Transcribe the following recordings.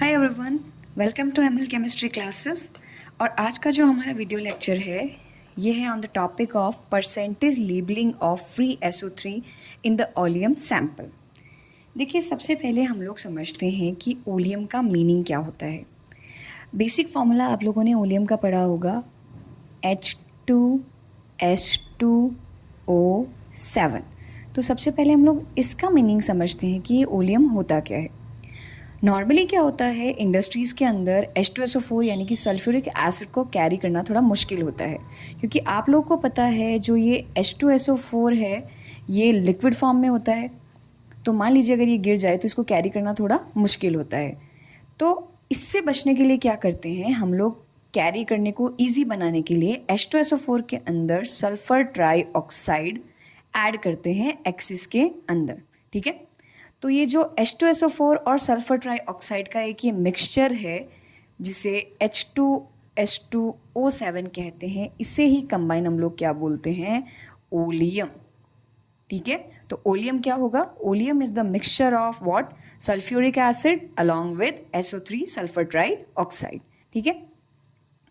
Hi everyone, welcome to ML chemistry classes. और आज का जो हमारा वीडियो लेक्चर है ये है on the topic of percentage labelling of free SO3 in the oleum sample. देखिए, सबसे पहले हम लोग समझते हैं कि ओलियम का मीनिंग क्या होता है। बेसिक फॉर्मूला आप लोगों ने ओलियम का पढ़ा होगा, H2S2O7। तो सबसे पहले हम लोग इसका मीनिंग समझते हैं कि ये ओलियम होता क्या है। नॉर्मली क्या होता है, इंडस्ट्रीज़ के अंदर H2SO4 यानी कि सल्फ्यूरिक एसिड को कैरी करना थोड़ा मुश्किल होता है, क्योंकि आप लोगों को पता है जो ये H2SO4 है ये लिक्विड फॉर्म में होता है। तो मान लीजिए अगर ये गिर जाए तो इसको कैरी करना थोड़ा मुश्किल होता है। तो इससे बचने के लिए क्या करते हैं हम लोग, कैरी करने को ईजी बनाने के लिए H2SO4 के अंदर सल्फर ट्राईऑक्साइड ऐड करते हैं एक्सिस के अंदर। ठीक है, तो ये जो H2SO4 और सल्फर ट्राईऑक्साइड का एक ये मिक्सचर है जिसे H2S2O7 कहते हैं, इसे ही कंबाइन हम लोग क्या बोलते हैं, ओलियम। ठीक है, तो ओलियम क्या होगा, oleum is the mixture of what, sulphuric acid along with SO3 sulphur trioxide. ठीक है,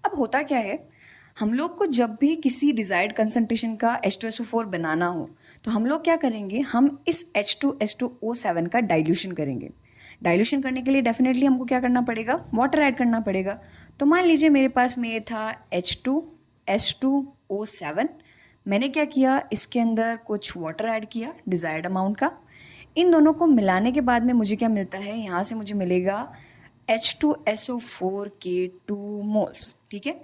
अब होता क्या है, हम लोग को जब भी किसी डिजायर्ड कंसंट्रेशन का H2SO4 बनाना हो तो हम लोग क्या करेंगे, हम इस H2S2O7 का डाइल्यूशन करेंगे। डाइल्यूशन करने के लिए डेफिनेटली हमको क्या करना पड़ेगा, वाटर ऐड करना पड़ेगा। तो मान लीजिए मेरे पास में ये था H2S2O7, मैंने क्या किया, इसके अंदर कुछ वाटर ऐड किया डिजायर्ड अमाउंट का। इन दोनों को मिलाने के बाद में मुझे क्या मिलता है, यहाँ से मुझे मिलेगा H2SO4 के 2 मोल्स। ठीक है,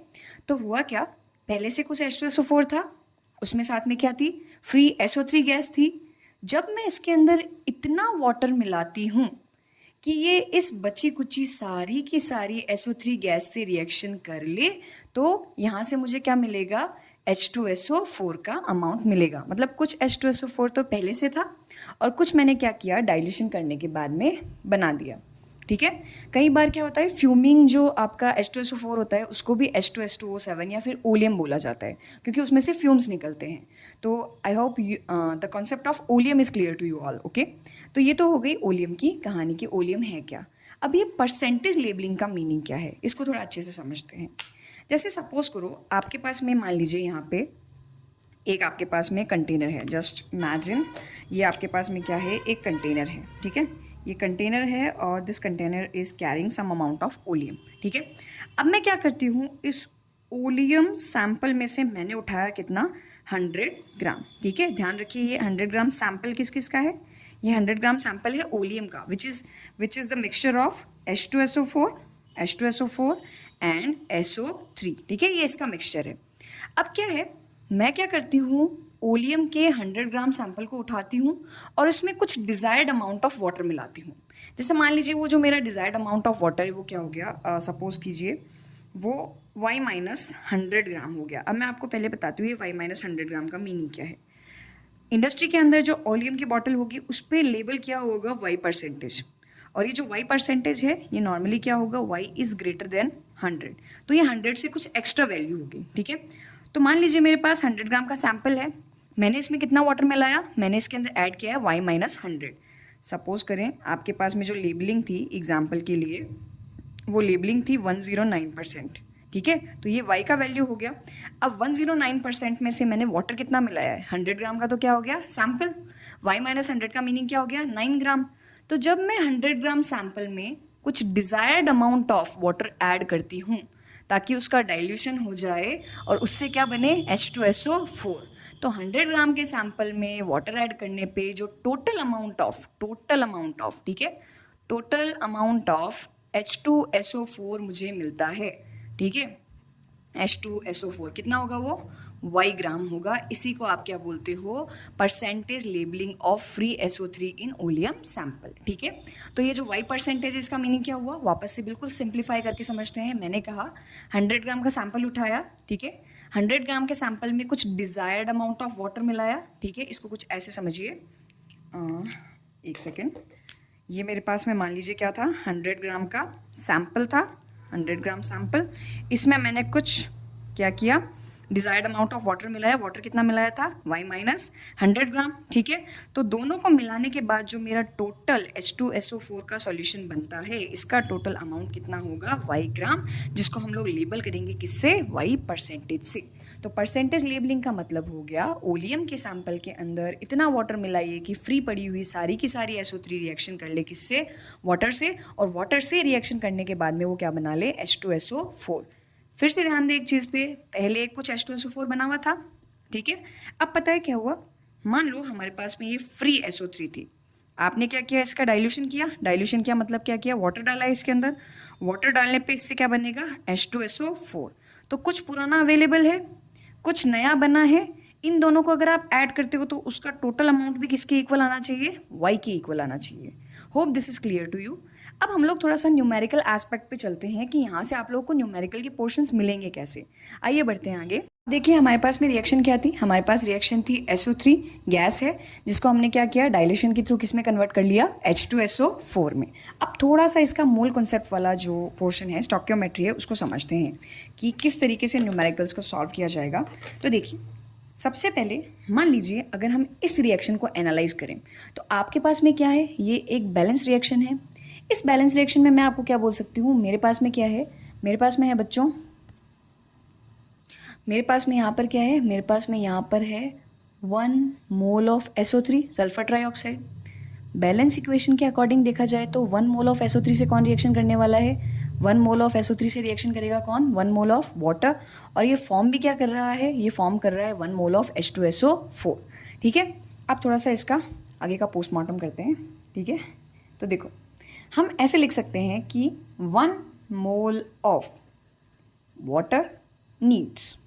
तो हुआ क्या, पहले से कुछ H2SO4 था, उसमें साथ में क्या थी, फ्री SO3 गैस थी। जब मैं इसके अंदर इतना वाटर मिलाती हूँ कि ये इस बची कुची सारी की सारी SO3 गैस से रिएक्शन कर ले, तो यहाँ से मुझे क्या मिलेगा, H2SO4 का अमाउंट मिलेगा। मतलब कुछ H2SO4 तो पहले से था और कुछ मैंने क्या किया, डाइल्यूशन करने के बाद में बना दिया। ठीक है, कई बार क्या होता है, फ्यूमिंग जो आपका H2SO4 होता है उसको भी H2S2O7 या फिर ओलियम बोला जाता है, क्योंकि उसमें से फ्यूम्स निकलते हैं। तो I hope the concept of oleum is clear to you all. Okay, तो ये तो हो गई ओलियम की कहानी कि ओलियम है क्या। अब ये परसेंटेज लेबलिंग का मीनिंग क्या है, इसको थोड़ा अच्छे से समझते हैं। जैसे सपोज करो आपके पास में, मान लीजिए यहाँ पे एक आपके पास में कंटेनर है, जस्ट इमेजिन ये आपके पास में क्या है, एक कंटेनर है। ठीक है, ये कंटेनर है और this container is carrying some amount of oleum. ठीक है, अब मैं क्या करती हूँ, इस ओलियम सैंपल में से मैंने उठाया कितना, 100 ग्राम। ठीक है, ध्यान रखिए ये 100 ग्राम सैंपल किस किस का है, ये 100 ग्राम सैंपल है ओलियम का, which is the mixture of H2SO4 and SO3। ठीक है, ये इसका मिक्सचर है। अब क्या है, मैं क्या करती हूँ, ओलियम के 100 ग्राम सैंपल को उठाती हूँ और इसमें कुछ डिज़ायर्ड अमाउंट ऑफ वाटर मिलाती हूँ। जैसे मान लीजिए वो जो मेरा डिज़ायर्ड अमाउंट ऑफ वाटर है वो क्या हो गया, सपोज कीजिए वो Y-100 ग्राम हो गया। अब मैं आपको पहले बताती हूँ ये Y-100 ग्राम का मीनिंग क्या है। इंडस्ट्री के अंदर जो ओलियम की बॉटल होगी उस पर लेबल क्या होगा, Y%। और ये जो Y% है ये नॉर्मली क्या होगा, Y इज़ ग्रेटर देन 100। तो ये 100 से कुछ एक्स्ट्रा वैल्यू होगी। ठीक है, तो मान लीजिए मेरे पास 100 ग्राम का सैंपल है, मैंने इसमें कितना वाटर मिलाया, मैंने इसके अंदर ऐड किया है Y-100। सपोज करें आपके पास में जो लेबलिंग थी एग्जाम्पल के लिए, वो लेबलिंग थी 109%। ठीक है, तो ये Y का वैल्यू हो गया। अब 109% में से मैंने वाटर कितना मिलाया है, 100 ग्राम का, तो क्या हो गया सैंपल, Y-100 का मीनिंग क्या हो गया, 9 ग्राम। तो जब मैं 100 ग्राम सैंपल में कुछ desired amount of water add करती हूँ ताकि उसका डाइल्यूशन हो जाए और उससे क्या बने, H2SO4, तो 100 ग्राम के सैंपल में वाटर ऐड करने पे जो टोटल अमाउंट ऑफ ठीक है, टोटल अमाउंट ऑफ H2SO4 मुझे मिलता है। ठीक है, H2SO4 कितना होगा, वो Y ग्राम होगा। इसी को आप क्या बोलते हो, percentage labelling of free SO3 in oleum sample. ठीक है, तो ये जो Y% है इसका मीनिंग क्या हुआ, वापस से बिल्कुल सिंप्लीफाई करके समझते हैं। मैंने कहा 100 ग्राम का सैंपल उठाया, ठीक है, 100 ग्राम के सैंपल में कुछ डिज़ायर्ड अमाउंट ऑफ वाटर मिलाया। ठीक है, इसको कुछ ऐसे समझिए, एक सेकेंड, ये मेरे पास में मान लीजिए क्या था, 100 ग्राम का सैंपल था, 100 ग्राम सैंपल, इसमें मैंने कुछ क्या किया, डिजायर्ड अमाउंट ऑफ वाटर मिला है, वाटर कितना मिलाया था, y माइनस 100 ग्राम, ठीक है। तो दोनों को मिलाने के बाद जो मेरा टोटल H2SO4 का सॉल्यूशन बनता है, इसका टोटल अमाउंट कितना होगा, y ग्राम, जिसको हम लोग लेबल करेंगे किससे, y परसेंटेज से। तो परसेंटेज लेबलिंग का मतलब हो गया ओलियम के सैंपल के अंदर इतना वाटर मिलाइए कि फ्री पड़ी हुई सारी की सारी SO3 रिएक्शन कर ले किससे, वाटर से, और वाटर से रिएक्शन करने के बाद में वो क्या बना ले, H2SO4। फिर से ध्यान दें एक चीज़ पे, पहले कुछ H2SO4 बना हुआ था, ठीक है। अब पता है क्या हुआ, मान लो हमारे पास में ये फ्री SO3 थी, आपने क्या किया, इसका डाइल्यूशन किया। डाइल्यूशन किया मतलब क्या किया, वाटर डाला है इसके अंदर, वाटर डालने पे इससे क्या बनेगा, H2SO4। तो कुछ पुराना अवेलेबल है, कुछ नया बना है, इन दोनों को अगर आप ऐड करते हो तो उसका टोटल अमाउंट भी किसके इक्वल आना चाहिए, y के इक्वल आना चाहिए। Hope this is clear to you. अब हम लोग थोड़ा सा न्यूमेरिकल एस्पेक्ट पे चलते हैं कि यहाँ से आप लोगों को न्यूमेरिकल के पोर्शंस मिलेंगे कैसे। आइए बढ़ते हैं आगे। देखिए हमारे पास में रिएक्शन क्या थी, हमारे पास रिएक्शन थी SO3 गैस है, जिसको हमने क्या किया, डाइलेशन के थ्रू किस में कन्वर्ट कर लिया, H2SO4 में। अब थोड़ा सा इसका मूल कॉन्सेप्ट वाला जो पोर्शन है, स्टोकियोमेट्री है, उसको समझते हैं कि किस तरीके से न्यूमेरिकल्स को सॉल्व किया जाएगा। तो देखिए सबसे पहले मान लीजिए अगर हम इस रिएक्शन को एनालाइज करें तो आपके पास में क्या है, ये एक बैलेंस रिएक्शन है। इस बैलेंस रिएक्शन में मैं आपको क्या बोल सकती हूँ, मेरे पास में क्या है, मेरे पास में है बच्चों, मेरे पास में यहाँ पर क्या है, मेरे पास में यहाँ पर है 1 mole of SO3 sulphur trioxide. Balance equation के अकॉर्डिंग देखा जाए तो 1 मोल ऑफ SO3 से कौन रिएक्शन करने वाला है, 1 मोल ऑफ SO3 से रिएक्शन करेगा कौन, 1 मोल ऑफ वाटर, और ये फॉर्म भी क्या कर रहा है, ये फॉर्म कर रहा है 1 मोल ऑफ H2SO4, ठीक है। अब थोड़ा सा इसका आगे का पोस्टमार्टम करते हैं, ठीक है। तो देखो हम ऐसे लिख सकते हैं कि 1 mole of water needs,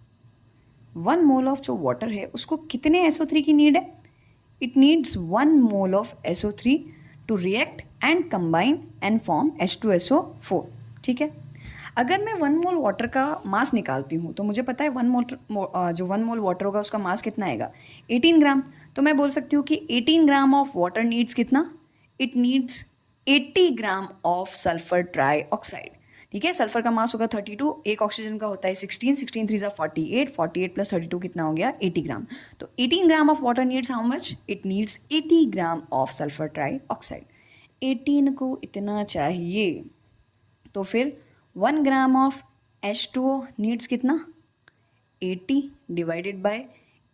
1 mole of जो वाटर है उसको कितने SO3 की नीड है, it needs 1 mole of SO3 to react and combine and form H2SO4, ठीक है। अगर मैं 1 मोल वाटर का मास निकालती हूँ तो मुझे पता है 1 मोल जो 1 मोल वाटर होगा उसका मास कितना आएगा, 18 ग्राम। तो मैं बोल सकती हूँ कि 18 ग्राम ऑफ वाटर नीड्स कितना, it needs 80 gram of sulphur trioxide, ठीक है। सल्फर का मास होगा 32, एक ऑक्सीजन का होता है 16, 16 3 48, 48 प्लस 32 कितना हो गया, 80 ग्राम। तो 18 ग्राम of water needs how much, it needs 80 gram of sulphur trioxide. 18 को इतना चाहिए, तो फिर 1 ग्राम ऑफ H2O नीड्स कितना, 80 divided by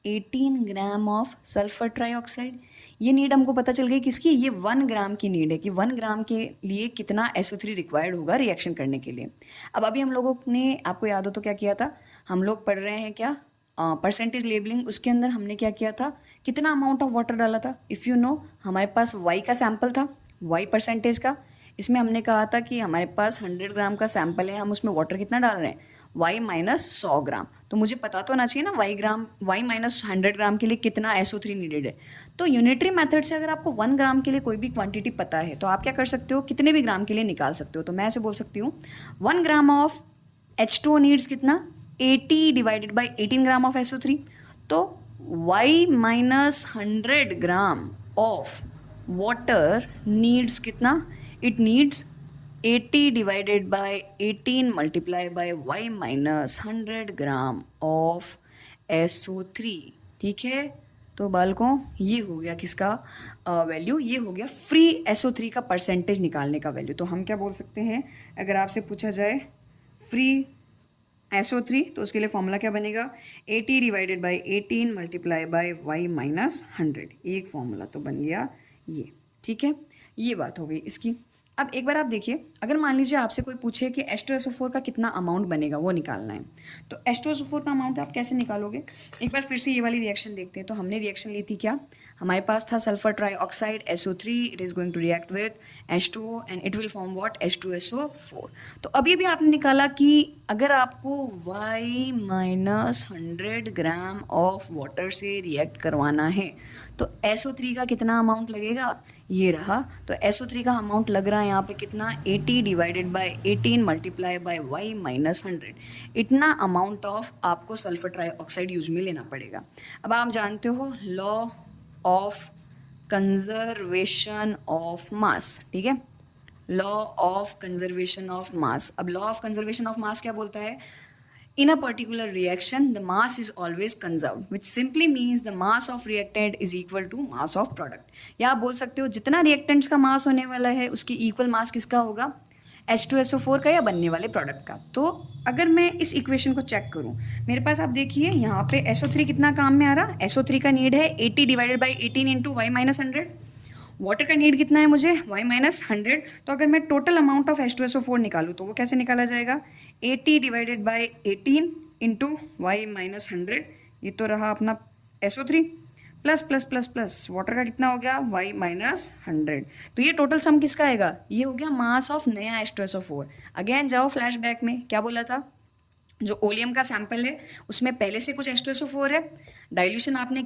18 gram of sulphur trioxide. ये नीड हमको पता चल गई किसकी, ये 1 ग्राम की नीड है कि 1 ग्राम के लिए कितना SO3 रिक्वायर्ड होगा रिएक्शन करने के लिए। अब अभी हम लोगों ने, आपको याद हो तो क्या किया था, हम लोग पढ़ रहे हैं क्या, परसेंटेज लेबलिंग, उसके अंदर हमने क्या किया था, कितना अमाउंट ऑफ वाटर डाला था। इफ़ यू नो हमारे पास y का सैंपल था, y परसेंटेज का, इसमें हमने कहा था कि हमारे पास 100 ग्राम का सैंपल है, हम उसमें वाटर कितना डाल रहे हैं, y माइनस 100 ग्राम। तो मुझे पता तो होना चाहिए ना y माइनस 100 ग्राम के लिए कितना SO3 नीडेड है। तो यूनिटरी मेथड से अगर आपको 1 ग्राम के लिए कोई भी क्वांटिटी पता है तो आप क्या कर सकते हो, कितने भी ग्राम के लिए निकाल सकते हो। तो मैं ऐसे बोल सकती हूँ 1 ग्राम ऑफ H2O नीड्स कितना, 80 divided by 18 gram of SO3। तो y minus 100 gram of water needs कितना, it needs 80 divided by 18 multiply by y minus 100 gram of SO3, ठीक है। तो बालकों ये हो गया किसका वैल्यू, ये हो गया फ्री SO3 का परसेंटेज निकालने का वैल्यू। तो हम क्या बोल सकते हैं, अगर आपसे पूछा जाए फ्री SO3 तो उसके लिए फॉर्मूला क्या बनेगा, 80 divided by 18 multiply by y minus 100, एक फॉर्मूला तो बन गया ये, ठीक है। ये बात हो गई इसकी। अब एक बार आप देखिए, अगर मान लीजिए आपसे कोई पूछे कि H2SO4 का कितना अमाउंट बनेगा, वो निकालना है, तो H2SO4 का अमाउंट आप कैसे निकालोगे। एक बार फिर से ये वाली रिएक्शन देखते हैं। तो हमने रिएक्शन ली थी क्या, हमारे पास था sulphur trioxide SO3, it is going to react with H2O and it will form what, H2SO4। तो अभी भी आपने निकाला कि अगर आपको y minus 100 gram of water से रिएक्ट करवाना है तो SO3 का कितना अमाउंट लगेगा, ये रहा। तो SO3 का अमाउंट लग रहा है यहाँ पे कितना, 80 divided by 18 multiply by y minus 100, इतना अमाउंट ऑफ आपको सल्फर ट्राइऑक्साइड यूज में लेना पड़ेगा। अब आप जानते हो law of conservation of mass, ठीक है, law of conservation of mass. अब law of conservation of mass क्या बोलता है, In a particular reaction, the mass is always conserved, which simply means the mass of reactant is equal to mass of product. या आप बोल सकते हो जितना रिएक्टेंट्स का मास होने वाला है उसकी इक्वल मास किसका होगा, H2SO4 का या बनने वाले प्रोडक्ट का. तो अगर मैं इस इक्वेशन को चेक करूं, मेरे पास आप देखिए यहाँ पे SO3 कितना काम में आ रहा, SO3 का नीड है 80 divided by 18 into y minus 100. Water का नीड कितना है मुझे, y माइनस 100. तो अगर मैं टोटल अमाउंट ऑफ H2SO4 निकालूँ तो वो कैसे निकाला जाएगा, 80 divided by 18 into y minus 100. ये तो रहा अपना SO3 plus plus plus plus water का कितना हो गया, y माइनस 100. तो ये टोटल सम किसका आएगा, ये हो गया मास ऑफ नया H2SO4. अगेन जाओ फ्लैशबैक में, क्या बोला था, जो ओलियम का सैंपल है उसमें पहले से कुछ H2SO4 है, डाइल्यूशन आपने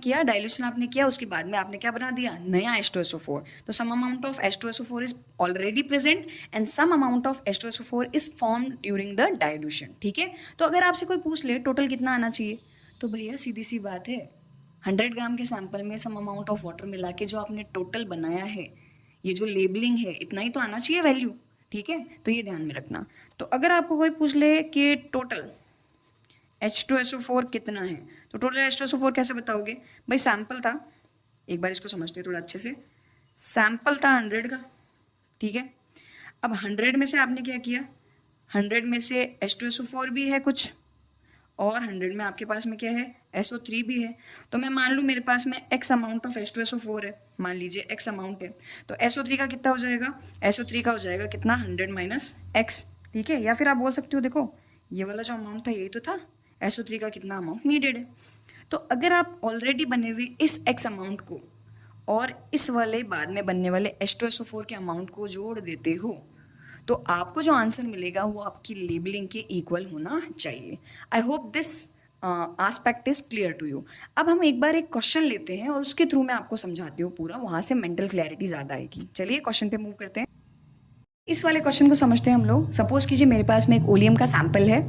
किया, उसके बाद में आपने क्या बना दिया, नया H2SO4. तो some amount of H2SO4 is already present and some amount of H2SO4 is form during the dilution. ठीक है. तो अगर आपसे कोई पूछ ले टोटल कितना आना चाहिए, तो भैया सीधी सी बात है, 100 ग्राम के सैंपल में सम अमाउंट ऑफ वाटर मिला के जो आपने टोटल बनाया है, ये जो लेबलिंग है, इतना ही तो आना चाहिए वैल्यू. ठीक है. तो ये ध्यान में रखना. तो अगर आपको कोई पूछ ले कि टोटल H2SO4 कितना है, तो टोटल H2SO4 कैसे बताओगे भाई, सैंपल था, एक बार इसको समझते हैं थोड़ा अच्छे से. सैंपल था 100 का. ठीक है. अब 100 में से आपने क्या किया, 100 में से H2SO4 भी है कुछ, और 100 में आपके पास में क्या है, SO3 भी है. तो मैं मान लूँ मेरे पास में x अमाउंट ऑफ H2SO4 है, मान लीजिए x अमाउंट है. तो SO3 का कितना हो जाएगा, SO3 का हो जाएगा कितना, 100 माइनस x. ठीक है. या फिर आप बोल सकते हो देखो ये वाला जो अमाउंट था यही तो था, SO3 का कितना अमाउंट नीडेड है. तो अगर आप ऑलरेडी बने हुए इस x अमाउंट को और इस वाले बाद में बनने वाले H2SO4 के अमाउंट को जोड़ देते हो, तो आपको जो आंसर मिलेगा वो आपकी लेबलिंग के इक्वल होना चाहिए. I hope this aspect is clear to you. अब हम एक बार एक क्वेश्चन लेते हैं और उसके थ्रू मैं आपको समझाती हूँ पूरा, वहाँ से मेंटल क्लैरिटी ज़्यादा आएगी. चलिए क्वेश्चन पे मूव करते हैं. इस वाले क्वेश्चन को समझते हैं हम लोग. सपोज कीजिए मेरे पास में एक ओलियम का सैंपल है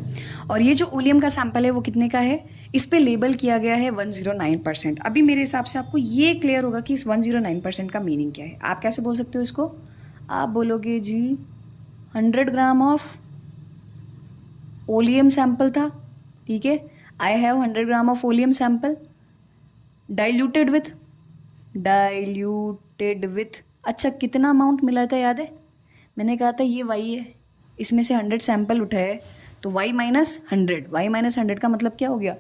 और ये जो ओलियम का सैंपल है वो कितने का है, इस पे लेबल किया गया है 109%. अभी मेरे हिसाब से आपको ये क्लियर होगा कि इस 109% का मीनिंग क्या है. आप कैसे बोल सकते हो इसको, आप बोलोगे जी 100 ग्राम ऑफ ओलियम सैंपल था. ठीक है. I have 100 gram of oleum sample diluted with अच्छा कितना अमाउंट मिला था याद है, मैंने कहा था ये y है, इसमें से 100 सैंपल उठाए तो y माइनस 100 का मतलब क्या हो गया,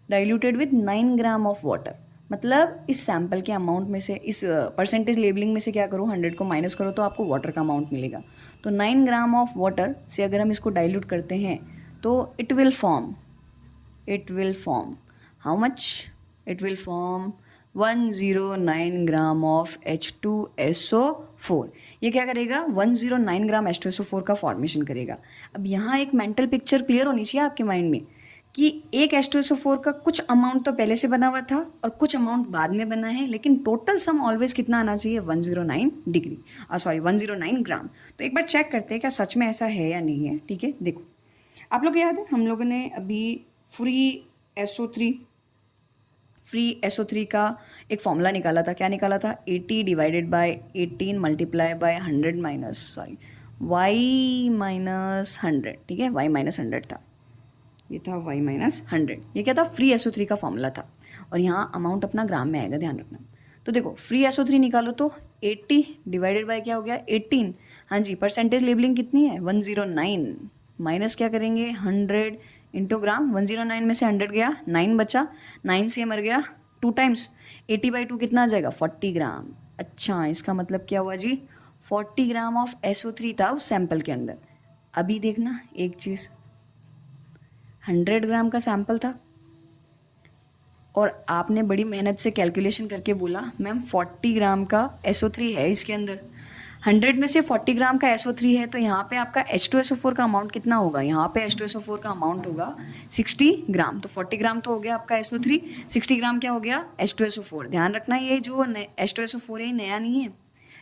diluted with 9 gram of water. मतलब इस सैंपल के अमाउंट में से, इस परसेंटेज लेबलिंग में से क्या करो, 100 को माइनस करो तो आपको वाटर का अमाउंट मिलेगा. तो 9 ग्राम ऑफ वाटर से अगर हम इसको डाइल्यूट करते हैं तो it will form how much, it will form 109 gram of H2SO4. ये क्या करेगा, 109 ग्राम H2SO4 का फॉर्मेशन करेगा. अब यहाँ एक मेंटल पिक्चर क्लियर होनी चाहिए आपके माइंड में कि एक H2SO4 का कुछ अमाउंट तो पहले से बना हुआ था और कुछ अमाउंट बाद में बना है, लेकिन टोटल सम ऑलवेज कितना आना चाहिए, 109 ग्राम. तो एक बार चेक करते हैं क्या सच में ऐसा है या नहीं है. ठीक है. देखो आप लोग याद है हम लोगों ने अभी फ्री SO3 का एक फॉर्मूला निकाला था. क्या निकाला था, 80 divided by 18 multiply bye 100 y minus 100. ठीक है. y माइनस 100 था, ये था y माइनस 100. ये क्या था, फ्री SO3 का फॉर्मूला था. और यहाँ अमाउंट अपना ग्राम में आएगा, ध्यान रखना. तो देखो फ्री SO3 निकालो तो 80 डिवाइडेड बाय क्या हो गया, 18. हाँ जी. परसेंटेज लेबलिंग कितनी है, 109 माइनस क्या करेंगे 100 इंटू ग्राम. 109 में से 100 गया, 9 बचा, 9 से मर गया 2 टाइम्स. 80/2 कितना आ जाएगा, 40 ग्राम. अच्छा इसका मतलब क्या हुआ जी, 40 ग्राम ऑफ SO3 था उस सैंपल के अंदर. अभी देखना एक चीज़, 100 ग्राम का सैंपल था और आपने बड़ी मेहनत से कैलकुलेशन करके बोला मैम 40 ग्राम का SO3 है इसके अंदर. 100 में से 40 ग्राम का SO3 है तो यहाँ पे आपका H2SO4 का अमाउंट कितना होगा, यहाँ पे H2SO4 का अमाउंट होगा 60 ग्राम. तो 40 ग्राम तो हो गया आपका SO3, 60 ग्राम क्या हो गया, H2SO4. ध्यान रखना ये जो H2SO4 है नया नहीं है,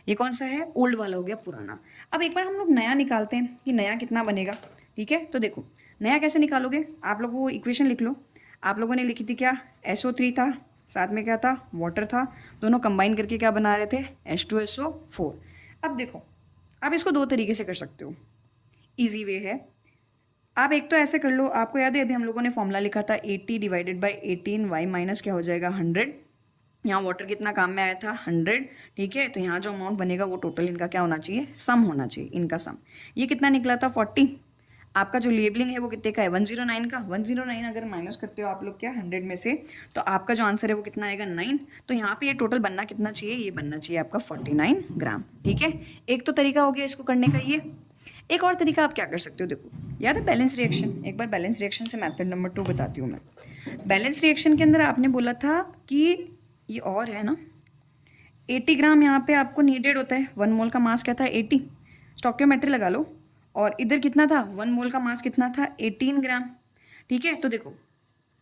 ये कौन सा है, ओल्ड वाला हो गया, पुराना. अब एक बार हम लोग नया निकालते हैं कि नया कितना बनेगा. ठीक है. तो देखो नया कैसे निकालोगे, आप लोग वो इक्वेशन लिख लो. आप लोगों ने लिखी थी क्या, SO3 था, साथ में क्या था, वाटर था, दोनों कंबाइन करके क्या बना रहे थे, H2SO4. अब देखो आप इसको दो तरीके से कर सकते हो. इजी वे है, आप एक तो ऐसे कर लो, आपको याद है अभी हम लोगों ने फॉर्मूला लिखा था 80 डिवाइडेड बाई 18 y माइनस क्या हो जाएगा 100। यहाँ वाटर कितना काम में आया था 100, ठीक है। तो यहाँ जो अमाउंट बनेगा वो टोटल इनका क्या होना चाहिए, सम होना चाहिए, इनका सम। ये कितना निकला था 40। आपका जो लेबलिंग है वो कितने का है 109 का। 109 अगर माइनस करते हो आप लोग क्या 100 में से, तो आपका जो आंसर है वो कितना आएगा 9। तो यहाँ पे ये टोटल बनना कितना चाहिए, ये बनना चाहिए आपका 49 ग्राम, ठीक है। एक तो तरीका हो गया इसको करने का ये। एक और तरीका आप क्या कर सकते हो, देखो याद है बैलेंस रिएक्शन। एक बार बैलेंस रिएक्शन से मेथड नंबर 2 बताती हूँ मैं। बैलेंस रिएक्शन के अंदर आपने बोला था कि ये और है ना 80 ग्राम यहाँ पे आपको नीडेड होता है। 1 मोल का मास क्या था 80, स्टोइकियोमेट्री लगा लो। और इधर कितना था 1 मोल का मास कितना था 18 ग्राम, ठीक है। तो देखो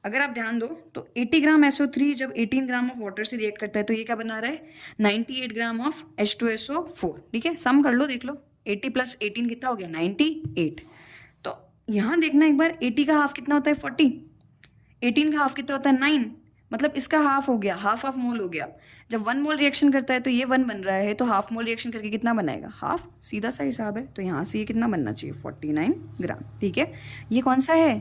अगर आप ध्यान दो तो 80 ग्राम SO3 जब 18 ग्राम ऑफ वाटर से रिएक्ट करता है तो ये क्या बना रहा है 98 ग्राम ऑफ H2SO4, ठीक है। सम कर लो, देख लो 80 प्लस 18 कितना हो गया 98। तो यहाँ देखना एक बार 80 का हाफ कितना होता है 40, 18 का हाफ कितना होता है 9, मतलब इसका हाफ हो गया, हाफ मोल हो गया। जब 1 मोल रिएक्शन करता है तो ये 1 बन रहा है, तो हाफ मोल रिएक्शन करके कितना बनाएगा हाफ, सीधा सा हिसाब है। तो यहाँ से ये कितना बनना चाहिए 49 ग्राम, ठीक है। ये कौन सा है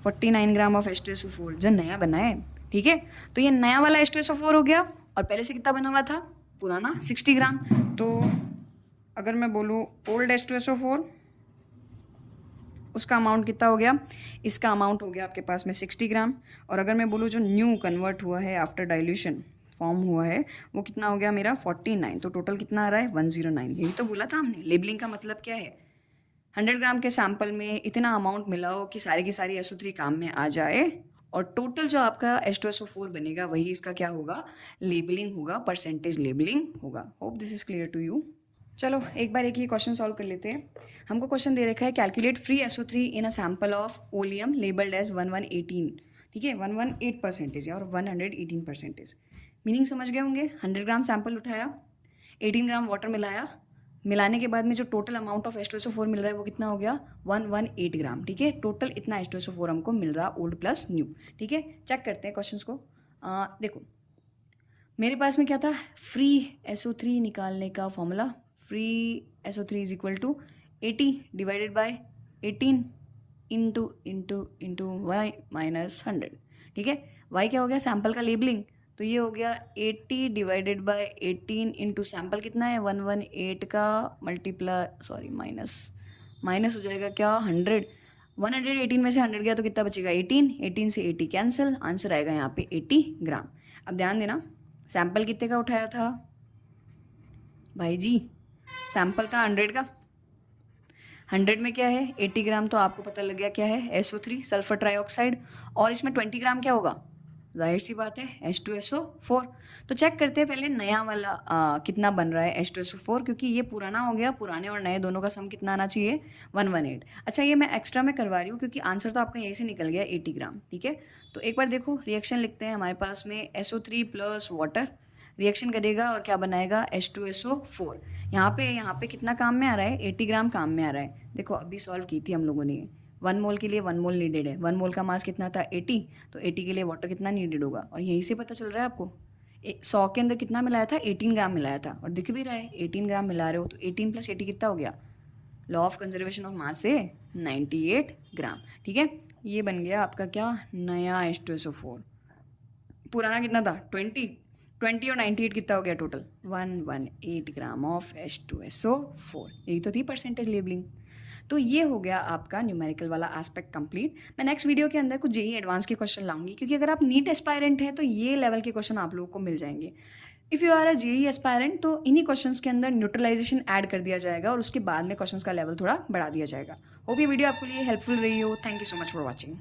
49 ग्राम ऑफ H2SO4 जो नया बना है, ठीक है। तो ये नया वाला H2SO4 हो गया, और पहले से कितना बना हुआ था पुराना 60 ग्राम। तो अगर मैं बोलूँ ओल्ड H2SO4 उसका अमाउंट कितना हो गया, इसका अमाउंट हो गया आपके पास में 60 ग्राम। और अगर मैं बोलूँ जो न्यू कन्वर्ट हुआ है आफ्टर डाइल्यूशन फॉर्म हुआ है वो कितना हो गया मेरा 49। तो टोटल कितना आ रहा है 109। यही तो बोला था हमने, लेबलिंग का मतलब क्या है 100 ग्राम के सैंपल में इतना अमाउंट मिलाओ कि सारी की सारी SO3 काम में आ जाए, और टोटल जो आपका H2SO4 बनेगा वही इसका क्या होगा लेबलिंग होगा, परसेंटेज लेबलिंग होगा। Hope this is clear to you. चलो एक बार एक ही क्वेश्चन सॉल्व कर लेते हैं। हमको क्वेश्चन दे रखा है calculate free SO3 in a sample of oleum labelled as 1118, ठीक है 118% और 118%। मीनिंग समझ गए होंगे। 100 ग्राम सैंपल उठाया, 18 ग्राम वाटर मिलाया, मिलाने के बाद में जो टोटल अमाउंट ऑफ H2SO4 मिल रहा है वो कितना हो गया 118 ग्राम, ठीक है। टोटल इतना H2SO4 हमको मिल रहा ओल्ड प्लस न्यू, ठीक है। चेक करते हैं क्वेश्चन को। देखो मेरे पास में क्या था फ्री SO3 निकालने का formula, free SO3 is equal to 80 divided by 18 into y minus 100, ठीक है। वाई क्या हो गया सैंपल का लेबलिंग, तो ये हो गया 80 डिवाइडेड बाय 18 इंटू सैंपल कितना है 118 का माइनस हो जाएगा क्या 100। 118 में से 100 गया तो कितना बचेगा 18 से 80 कैंसिल, आंसर आएगा यहाँ पे 80 ग्राम। अब ध्यान देना सैंपल कितने का उठाया था भाई जी, सैंपल था 100 का। 100 में क्या है 80 ग्राम, तो आपको पता लग गया क्या है SO3 सल्फर ट्राइऑक्साइड, और इसमें 20 ग्राम क्या होगा, जाहिर सी बात है H2SO4। तो चेक करते हैं पहले नया वाला कितना बन रहा है H2SO4, क्योंकि ये पुराना हो गया, पुराने और नए दोनों का सम कितना आना चाहिए 118। अच्छा ये मैं एक्स्ट्रा में करवा रही हूँ क्योंकि आंसर तो आपका यहीं से निकल गया 80 ग्राम, ठीक है। तो एक बार देखो रिएक्शन लिखते हैं हमारे पास में SO3 प्लस वाटर रिएक्शन करेगा और क्या बनाएगा H2SO4। यहाँ पे कितना काम में आ रहा है 80 ग्राम काम में आ रहा है। देखो अभी सॉल्व की थी हम लोगों ने, 1 मोल के लिए 1 मोल नीडेड है, 1 मोल का मास कितना था 80, तो 80 के लिए वाटर कितना नीडेड होगा, और यहीं से पता चल रहा है आपको 100 के अंदर कितना मिलाया था 18 ग्राम मिलाया था, और दिख भी रहा है 18 ग्राम मिला रहे हो तो 18 प्लस 80 कितना हो गया, लॉ ऑफ कंजर्वेशन ऑफ मास से 98 ग्राम, ठीक है। ये बन गया आपका क्या नया H2SO4। पुराना कितना था 20 और 98 कितना हो गया टोटल 118 ग्राम ऑफ H2SO4। यही तो थी परसेंटेज लेबलिंग। तो ये हो गया आपका न्यूमेरिकल वाला एस्पेक्ट कंप्लीट। मैं नेक्स्ट वीडियो के अंदर कुछ जेईई एडवांस के क्वेश्चन लाऊंगी, क्योंकि अगर आप नीट एस्पायरेंट हैं तो ये लेवल के क्वेश्चन आप लोगों को मिल जाएंगे। If you are a JEE aspirant तो इन्हीं क्वेश्चंस के अंदर न्यूट्रलाइजेशन ऐड कर दिया जाएगा और उसके बाद में क्वेश्चंस का लेवल थोड़ा बढ़ा दिया जाएगा। होप ये वीडियो आपके लिए हेल्पफुल रही हो। Thank you so much for watching.